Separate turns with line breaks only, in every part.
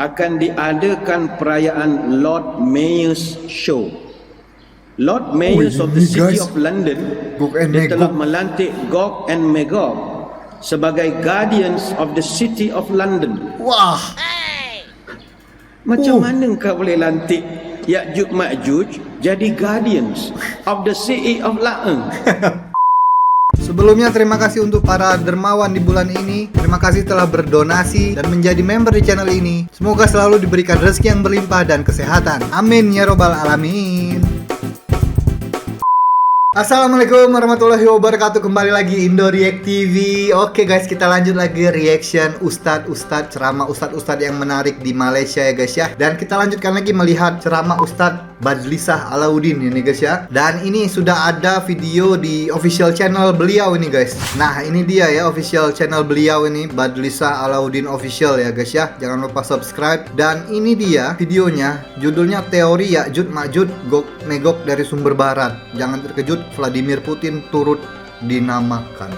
akan diadakan perayaan Lord Mayor's Show. Lord Mayors of the City of London dia telah melantik Gog and Magog sebagai Guardians of the City of London.
Wah.
Macam mana kau boleh lantik Ya'juj Ma'juj jadi Guardians of the City of London?
Sebelumnya terima kasih untuk para dermawan di bulan ini. Terima kasih telah berdonasi dan menjadi member di channel ini. Semoga selalu diberikan rezeki yang berlimpah dan kesehatan. Amin ya robbal alamin. Assalamualaikum warahmatullahi wabarakatuh. Kembali lagi Indo React TV. Oke guys, kita lanjut lagi reaction ceramah ustadz yang menarik di Malaysia ya guys ya. Dan kita lanjutkan lagi melihat ceramah Ustadz Badlisah Alauddin ini guys ya. Dan ini sudah ada video di official channel beliau ini guys. Nah ini dia ya official channel beliau ini, Badlisah Alauddin official ya guys ya. Jangan lupa subscribe. Dan ini dia videonya, judulnya Teori Ya'juj Ma'juj Gog Magog dari Sumber Barat. Jangan terkejut, Vladimir Putin turut dinamakan.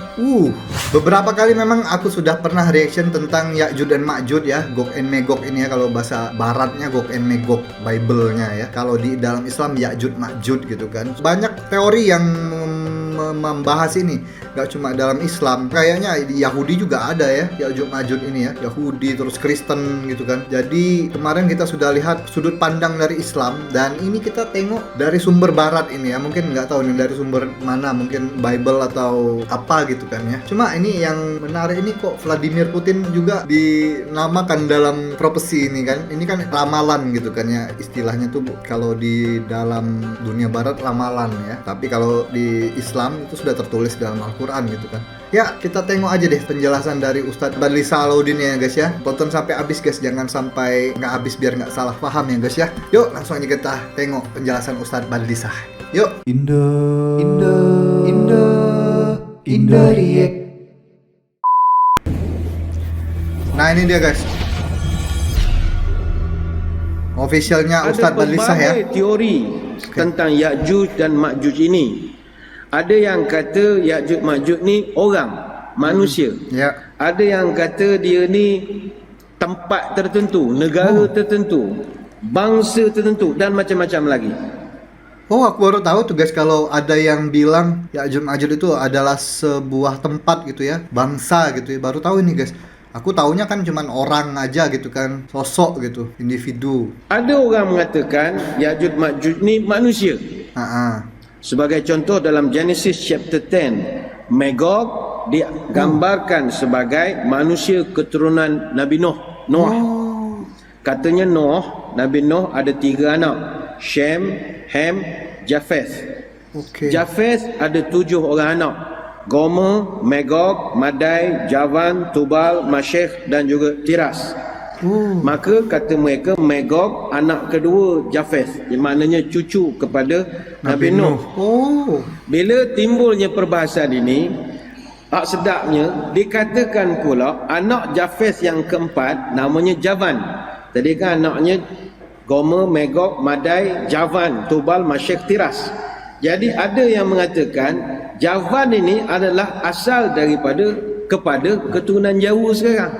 Beberapa kali memang aku sudah pernah reaction tentang Ya'juj dan Ma'juj ya, Gog and Magog ini ya, kalau bahasa baratnya Gog and Magog Bible-nya ya. Kalau di dalam Islam Ya'juj Ma'juj gitu kan. Banyak teori yang membahas ini, gak cuma dalam Islam, kayaknya di Yahudi juga ada ya Ya'juj Ma'juj ini ya, Yahudi terus Kristen gitu kan. Jadi kemarin kita sudah lihat sudut pandang dari Islam, dan ini kita tengok dari sumber barat ini ya. Mungkin nggak tahu nih dari sumber mana, mungkin Bible atau apa gitu kan ya. Cuma ini yang menarik ini, kok Vladimir Putin juga dinamakan dalam profesi ini kan. Ini kan ramalan gitu kan ya, istilahnya tuh kalau di dalam dunia barat ramalan ya, tapi kalau di Islam itu sudah tertulis dalam Al-Quran gitu kan. Ya, kita tengok aja deh penjelasan dari Ustadz Badlisah Alauddin ya guys ya. Tonton sampai habis guys, jangan sampai nggak habis biar nggak salah paham ya guys ya. Yuk langsung aja kita tengok penjelasan Ustadz Badlisah. Yuk. Indo React. Nah ini dia guys, officialnya Ustadz Badlisah ya.
Ada teori tentang Ya'juj dan Ma'juj ini. Ada yang kata Ya'juj Ma'juj ni orang, manusia. Ada yang kata dia ni tempat tertentu, negara tertentu, bangsa tertentu, dan macam-macam lagi.
Aku baru tahu tuh guys, kalau ada yang bilang Ya'juj Ma'juj itu adalah sebuah tempat gitu ya, bangsa gitu ya. Baru tahu ini guys. Aku taunya kan cuman orang aja gitu kan, sosok gitu, individu.
Ada orang mengatakan Ya'juj Ma'juj ni manusia. Sebagai contoh dalam Genesis chapter 10, Magog digambarkan sebagai manusia keturunan Nabi Noah. Katanya Nabi Nuh ada 3 anak, Shem, Ham, Japheth. Japheth ada 7 orang anak, Gomer, Magog, Madai, Javan, Tubal, Mashech dan juga Tiras. Maka kata mereka Magog anak kedua Japheth, yang maknanya cucu kepada Nabi Nuh. Bila timbulnya perbahasan ini, sedapnya dikatakan pula anak Japheth yang keempat namanya Javan. Tadi kan anaknya Gomer, Magog, Madai, Javan, Tubal, Mashech, Tiras. Jadi ada yang mengatakan Javan ini adalah asal kepada keturunan Jawa sekarang.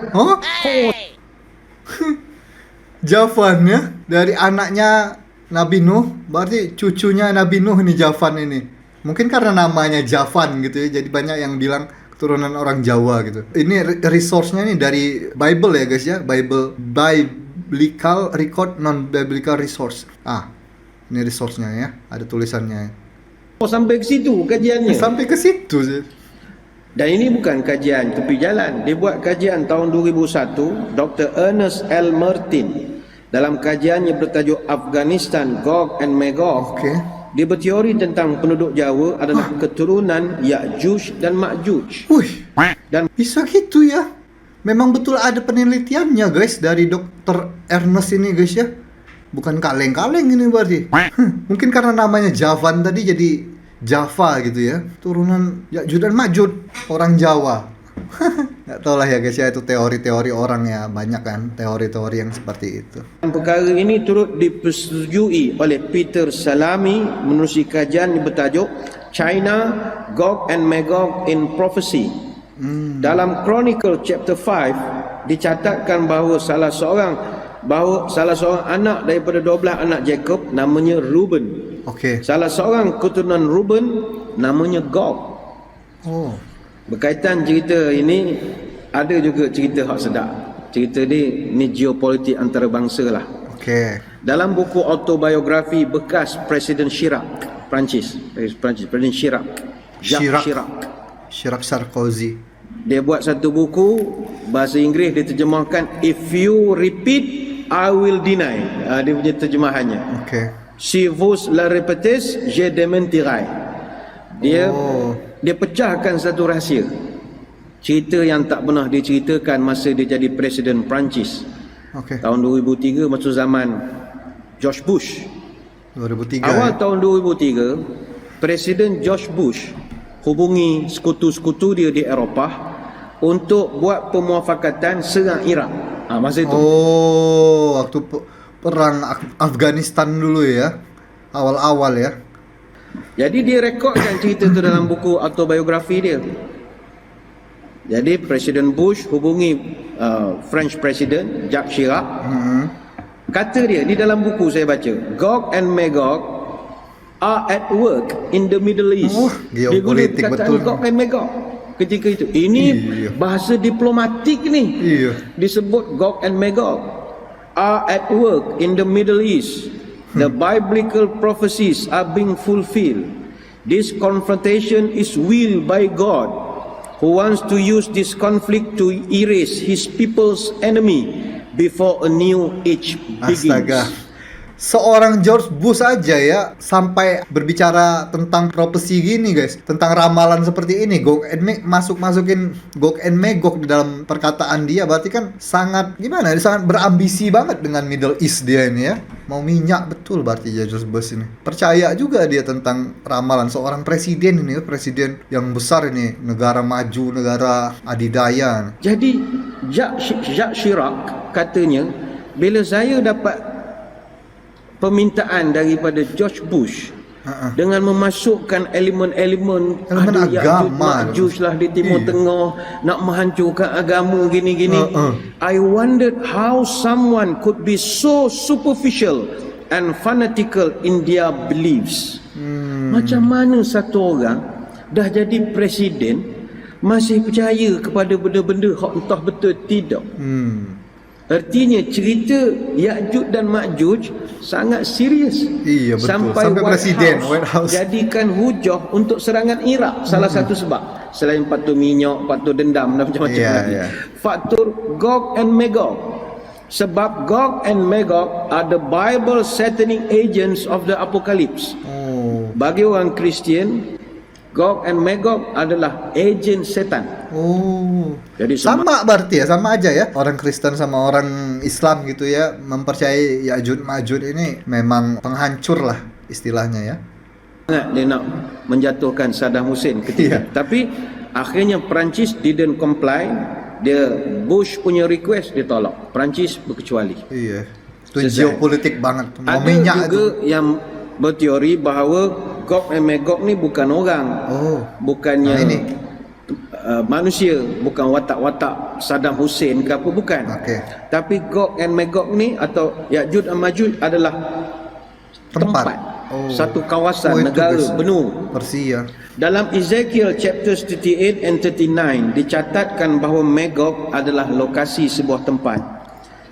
Javan ya, dari anaknya Nabi Nuh, berarti cucunya Nabi Nuh nih Javan ini. Mungkin karena namanya Javan gitu ya, jadi banyak yang bilang keturunan orang Jawa gitu. Ini resource-nya nih dari Bible ya guys ya, Biblical Record, Non-Biblical Resource. Ini resource-nya ya, ada tulisannya.
Sampai ke situ kajiannya.
Sampai ke situ sih.
Dan ini bukan kajian tepi jalan. Dia buat kajian tahun 2001, Dr. Ernest L. Martin. Dalam kajiannya bertajuk Afghanistan, Gog and Magog. Dia berteori tentang penduduk Jawa adalah keturunan Ya'juj dan Ma'juj. Dan
bisa gitu ya. Memang betul ada penelitiannya guys dari Dr. Ernest ini guys ya. Bukan kaleng-kaleng ini berarti. Mungkin karena namanya Javan tadi jadi Java gitu ya. Turunan Ya'juj dan Ma'juj, orang Jawa. Nggak tahu lah ya guys ya, itu teori-teori orang ya, banyak kan teori-teori yang seperti itu.
Perkara ini turut dipersetujui oleh Peter Salami menerusi kajian yang bertajuk China, Gog and Magog in Prophecy. Dalam Chronicle chapter 5 dicatatkan bahawa salah seorang bahawa salah seorang anak daripada 12 anak Jacob namanya Reuben.
Okey.
Salah seorang keturunan Reuben namanya Gog.
Oh.
Berkaitan cerita ini, ada juga cerita hak sedap. Cerita ni geopolitik antarabangsa lah.
Okey.
Dalam buku autobiografi bekas Presiden Chirac, Perancis, Presiden Chirac, Jacques Chirac.
Chirac Sarkozy.
Dia buat satu buku bahasa Inggeris, dia terjemahkan If you repeat, I will deny. Dia punya terjemahannya.
Okey.
Si vous la répétez, je démentirai. Dia pecahkan satu rahsia. Cerita yang tak pernah diceritakan masa dia jadi Presiden Perancis.
Okey.
Tahun 2003 masa zaman George Bush.
2003.
Awal tahun 2003, Presiden George Bush hubungi sekutu-sekutu dia di Eropah untuk buat pemuafakatan serang Iraq. Masa itu.
Oh, waktu perang Afghanistan dulu ya. Awal-awal ya.
Jadi dia rekodkan cerita itu dalam buku autobiografi dia. Jadi Presiden Bush hubungi French President Jacques Chirac. Kata dia di dalam buku saya baca, Gog and Magog are at work in the Middle East. Dia guna perkataan Gog and Magog ketika itu. Ini bahasa diplomatik ni. Disebut Gog and Magog are at work in the Middle East. The biblical prophecies are being fulfilled. This confrontation is willed by God, who wants to use this conflict to erase his people's enemy before a new age begins.
Astaga. Seorang George Bush aja ya sampai berbicara tentang propesi gini guys, tentang ramalan seperti ini. Gog and masukin Gog and Magog di dalam perkataan dia, berarti kan sangat gimana? Dia sangat berambisi banget dengan Middle East dia ini ya. Mau minyak betul berarti George Bush ini. Percaya juga dia tentang ramalan seorang presiden ini, presiden yang besar ini, negara maju, negara adidaya.
Jadi Jacques Chirac katanya, bila saya dapat permintaan daripada George Bush dengan memasukkan elemen-elemen ada Ya'juj Ma'juj lah di Timur Tengah, nak menghancurkan agama gini-gini. I wondered how someone could be so superficial and fanatical in their beliefs. Macam mana satu orang dah jadi presiden masih percaya kepada benda-benda hak entah betul tidak. Artinya cerita Ya'juj dan Ma'juj sangat serius.
Iya betul.
Sampai
presiden
White House jadikan hujah untuk serangan Iraq. Salah satu sebab, selain faktor minyak, faktor dendam dan macam-macam lagi. Faktor Gog and Magog. Sebab Gog and Magog are the Bible satanic agents of the Apocalypse. Bagi orang Kristian, Gog and Magog adalah agen setan. Jadi
sama berarti ya, sama aja ya. Orang Kristen sama orang Islam gitu ya, mempercayai Ya'juj Ma'juj ini memang penghancur lah istilahnya ya.
Dia nak menjatuhkan Saddam Hussein ketika. Tapi akhirnya Perancis didn't comply. Dia Bush punya request ditolak. Perancis berkecuali.
Iya. Itu geopolitik banget.
Ada juga yang berteori bahawa Gog and Magog ni bukan orang. Bukannya ini manusia, bukan watak-watak Saddam Hussein ke apa, bukan. Tapi Gog and Magog ni atau Ya'juj dan Ma'juj adalah tempat. Satu kawasan negara benua
Persia.
Dalam Ezekiel chapter 38 and 39 dicatatkan bahawa Magog adalah lokasi sebuah tempat.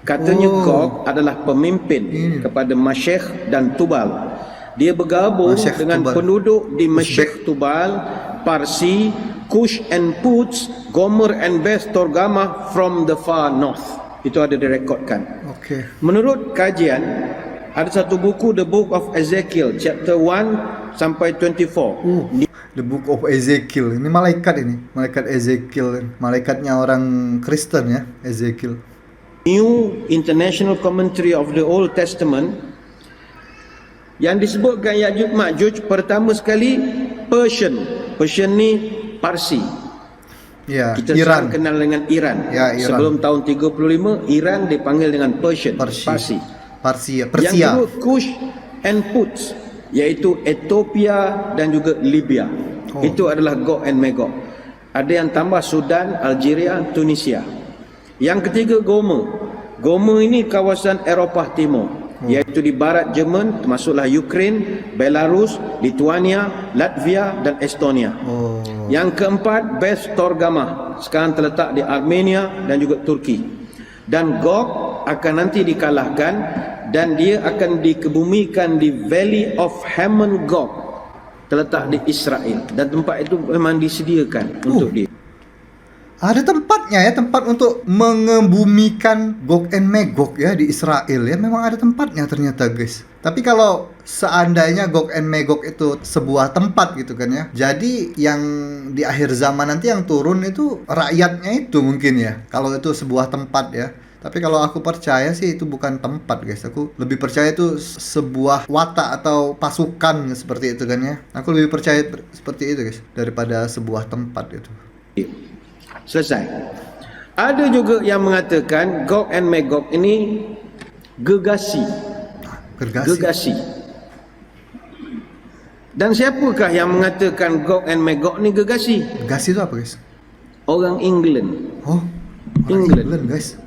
Katanya Gog adalah pemimpin kepada Masyekh dan Tubal. Dia bergabung dengan penduduk di Meshech Tubal, Parsi, Kush and Puts, Gomer and Beth Togarmah from the far north. Itu ada direkodkan. Menurut kajian, ada satu buku, The Book of Ezekiel, chapter 1 sampai 24.
The Book of Ezekiel. Ini malaikat ini. Malaikat Ezekiel. Malaikatnya orang Kristen ya, Ezekiel.
New International Commentary of the Old Testament yang disebutkan Ya'juj Ma'juj pertama sekali Persian. Persian ni Parsi.
Ya,
kita
Iran.
Kenal dengan Iran.
Ya, Iran.
Sebelum tahun 35 Iran dipanggil dengan Persian. Parsi.
Persia.
Yang kedua Kush and Puts, iaitu Ethiopia dan juga Libya. Itu adalah Gog and Magog. Ada yang tambah Sudan, Algeria, Tunisia. Yang ketiga Gomer. Goma ini kawasan Eropah Timur, iaitu di barat Jerman, termasuklah Ukraine, Belarus, Lithuania, Latvia dan Estonia. Yang keempat, Bes Torgama, sekarang terletak di Armenia dan juga Turki. Dan Gog akan nanti dikalahkan dan dia akan dikebumikan di Valley of Hamon Gog, terletak di Israel, dan tempat itu memang disediakan untuk dia.
Ada tempatnya ya, tempat untuk mengebumikan Gog and Magog ya di Israel ya. Memang ada tempatnya ternyata guys. Tapi kalau seandainya Gog and Magog itu sebuah tempat gitu kan ya, jadi yang di akhir zaman nanti yang turun itu rakyatnya itu mungkin ya, kalau itu sebuah tempat ya. Tapi kalau aku percaya sih itu bukan tempat guys. Aku lebih percaya itu sebuah watak atau pasukan seperti itu kan ya. Aku lebih percaya seperti itu guys daripada sebuah tempat itu.
Selesai. Ada juga yang mengatakan Gog and Magog ini gegasi. Gegasi. Dan siapakah yang mengatakan Gog and Magog ni gegasi?
Gegasi itu apa guys?
Orang England.
Oh, England guys.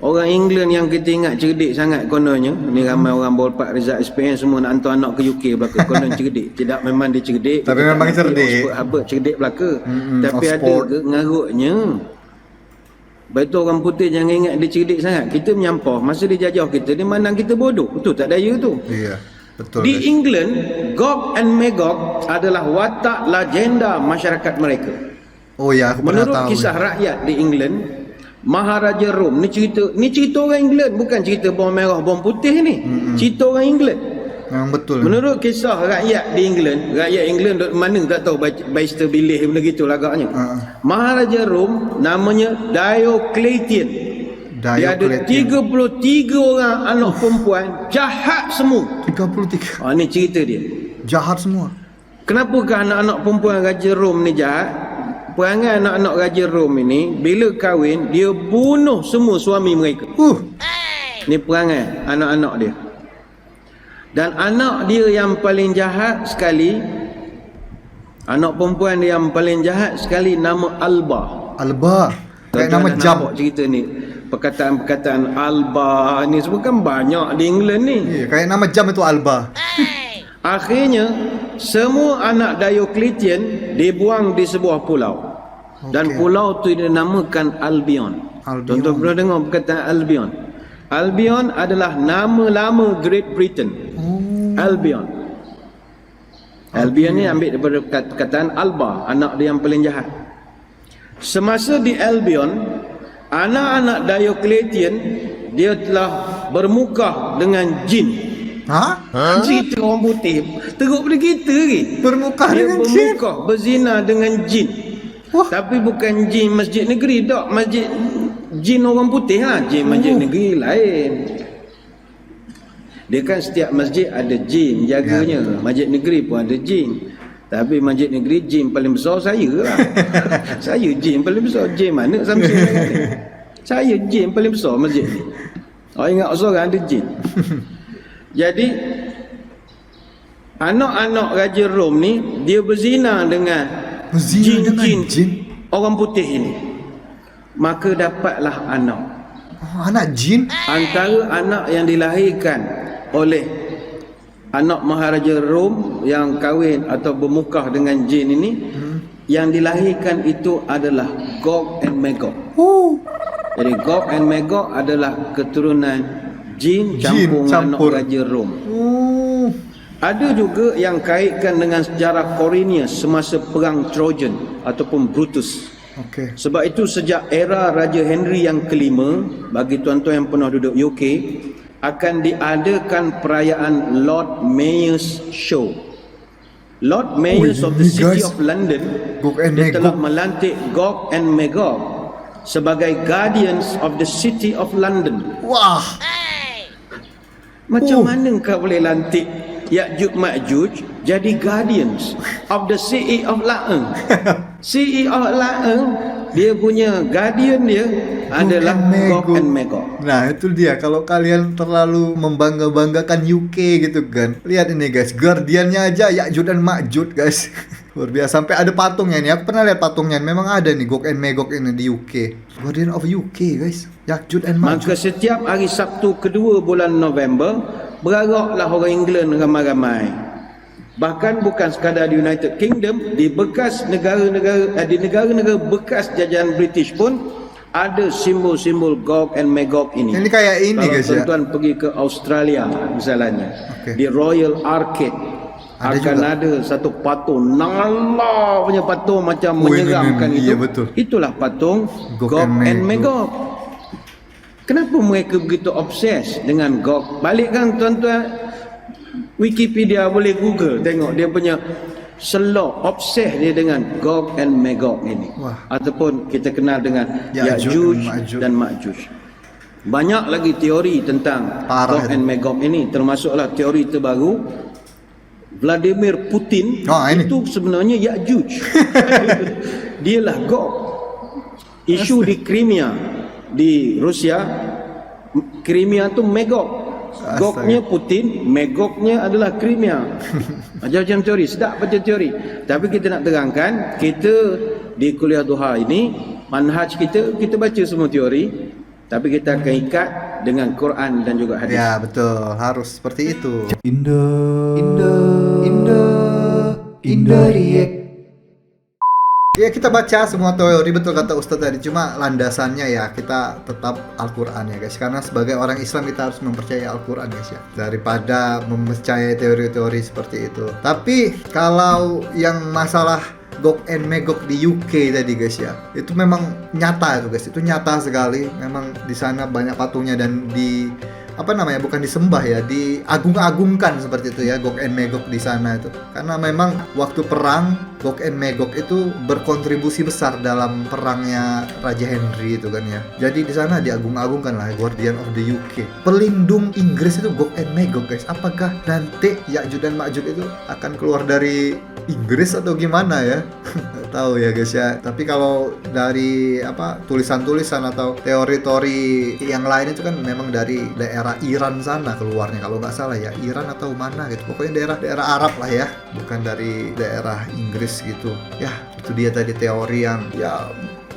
Orang England yang kita ingat cerdik sangat kononnya. Ni ramai orang Bolpak, Rizal, SPN semua nak hantar anak ke UK belaka. Konon cerdik. Tidak memang dia cerdik.
Tapi memang cerdik.
Harvard cerdik belaka. Tapi ada ke ngarutnya. Betul orang putih jangan ingat dia cerdik sangat. Kita menyampah. Masa dia jajah kita, dia mandang kita bodoh. Betul tak daya tu?
Iya, betul.
Di England, Gog and Magog adalah watak legenda masyarakat mereka.
Oh ya, aku pernah tahu.
Menurut kisah rakyat di England, Maharaja Rom, ni cerita orang England, bukan cerita bawang merah bawang putih ni. Cerita orang England.
Memang betul.
Menurut kisah rakyat di England, rakyat England mana tak tahu Baister Bilih benda gitu agaknya. Maharaja Rom namanya Diocletian. Dia ada 33 orang anak perempuan, jahat semua.
33.
Ni cerita dia.
Jahat semua.
Kenapakah anak-anak perempuan Raja Rom ni jahat? Perangai anak-anak Raja Rom ini, bila kahwin, dia bunuh semua suami mereka. Ni perangai anak-anak dia. Dan anak dia yang paling jahat sekali, anak perempuan dia yang paling jahat sekali, nama Alba.
Alba. Kayak nama jam.
Cerita ni, perkataan-perkataan Alba ni semua kan banyak di England ni.
Iya, kayak nama jam itu Alba.
Akhirnya semua anak Diocletian dibuang di sebuah pulau. Dan pulau tu dinamakan Albion. Tuan-tuan pernah dengar perkataan Albion? Albion adalah nama lama Great Britain. Albion. Albion ni ambil daripada perkataan Alba, anak dia yang paling jahat. Semasa di Albion, anak-anak Diocletian dia telah bermuka dengan jin. Cerita orang putih teruk pada kita ke?
Bermuka dengan jin?
Dia bermuka, berzina dengan jin. Tapi bukan jin masjid negeri tak, masjid jin orang putih lah. Jin masjid negeri lain. Dia kan setiap masjid ada jin jaganya. Masjid negeri pun ada jin. Tapi masjid negeri jin paling besar saya lah. Saya jin paling besar. Jin mana Samsul ni? Saya jin paling besar masjid ni. Ingat seorang ada jin. Jadi anak-anak Raja Rom ni dia berzina dengan jin orang putih ini. Maka dapatlah anak.
Anak jin?
Antara anak yang dilahirkan oleh anak Maharaja Rom yang kahwin atau bermukah dengan jin ini, yang dilahirkan itu adalah Gog and Magog. Jadi Gog and Magog adalah keturunan jin campur anak Raja Rom. Ada juga yang kaitkan dengan sejarah Corinius semasa perang Trojan ataupun Brutus. Sebab itu sejak era Raja Henry yang kelima, bagi tuan-tuan yang pernah duduk UK, akan diadakan perayaan Lord Mayor's Show. Lord Mayors of the City of London, dia telah melantik Gog and Magog sebagai Guardians of the City of London.
Wah.
Macam mana kau boleh lantik Ya'juj Ma'juj jadi Guardians of the City of London? City of London dia punya guardian dia adalah Gog and Magog.
Nah itu dia, kalau kalian terlalu membangga-banggakan UK gitu kan, lihat ini guys, guardiannya aja Ya'juj dan Ma'juj guys. Luar biasa, sampai ada patungnya nih. Aku pernah lihat patungnya, memang ada nih Gog and Magog ini di UK. Guardian of UK guys, Ya'juj and Ma'juj.
Maka setiap hari Sabtu kedua bulan November, bergeraklah orang England ramai-ramai. Bahkan bukan sekadar di United Kingdom, di bekas negara-negara di negara-negara bekas jajahan British pun ada simbol-simbol Gog and Magog ini.
Ini kayak ini
kalau
guys ya.
tuan-tuan pergi ke Australia misalnya, di Royal Arcade ada satu patung Nala punya patung macam menyeramkan itu.
Iya, betul.
Itulah patung Gog and Magog. Kenapa mereka begitu obses dengan Gog? Balikkan tuan-tuan Wikipedia, boleh Google tengok dia punya selok obses dia dengan Gog and Magog ini.
Wah.
Ataupun kita kenal dengan Ya'juj dan Ma'juj. Banyak lagi teori tentang Gog and Magog ini, termasuklah teori terbaru Vladimir Putin itu sebenarnya Ya'juj. Dialah Gog. Isu di Crimea di Rusia, Crimea tu Magog. Gognya Putin, Magognya adalah Crimea. Macam-macam teori, sedap baca teori. Tapi kita nak terangkan, kita di kuliah duha ini, manhaj kita baca semua teori, tapi kita akan ikat dengan Quran dan juga hadis.
Ya betul, harus seperti itu. Indo React. Ya kita baca semua teori, betul kata Ustadz tadi, cuma landasannya ya kita tetap Al-Quran ya guys. Karena sebagai orang Islam kita harus mempercayai Al-Quran guys ya, daripada mempercayai teori-teori seperti itu. Tapi kalau yang masalah Gog and Magog di UK tadi guys ya, itu memang nyata itu guys, itu nyata sekali. Memang di sana banyak patungnya dan bukan disembah ya, diagung-agungkan seperti itu ya, Gog and Magog di sana itu. Karena memang waktu perang Gog and Magog itu berkontribusi besar dalam perangnya Raja Henry itu kan ya. Jadi di sana diagung-agungkan lah, Guardian of the UK. Pelindung Inggris itu Gog and Magog guys. Apakah nanti Ya'juj dan Ma'juj itu akan keluar dari Inggris atau gimana ya? Nggak tahu ya guys ya. Tapi kalau dari tulisan-tulisan atau teori-teori yang lain itu kan memang dari daerah Iran sana keluarnya, kalau nggak salah ya, Iran atau mana gitu. Pokoknya daerah Arab lah ya, bukan dari daerah Inggris gitu. Ya, itu dia tadi teori yang ya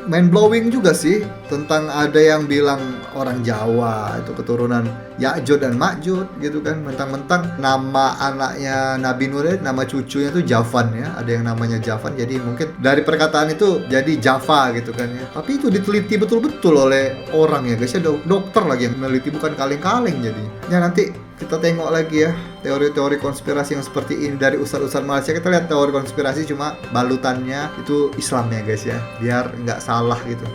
mind blowing juga sih, tentang ada yang bilang orang Jawa itu keturunan Ya'juj dan Ma'juj gitu kan, mentang-mentang nama anaknya Nabi Nuh, nama cucunya itu Javan ya, ada yang namanya Javan, jadi mungkin dari perkataan itu jadi Java gitu kan ya. Tapi itu diteliti betul-betul oleh orang ya guys ya, dokter lagi yang meneliti, bukan kaleng-kaleng. jadi ya nanti kita tengok lagi ya teori-teori konspirasi yang seperti ini dari ustadz-ustadz Malaysia. Kita lihat teori konspirasi cuma balutannya itu Islam ya guys ya, biar nggak salah gitu.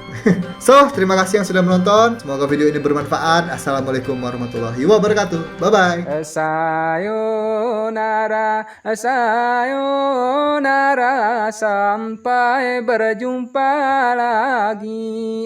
So, terima kasih yang sudah menonton. Semoga video ini bermanfaat. Assalamualaikum warahmatullahi wabarakatuh. Bye-bye.
Sayonara, sayonara, sampai berjumpa lagi.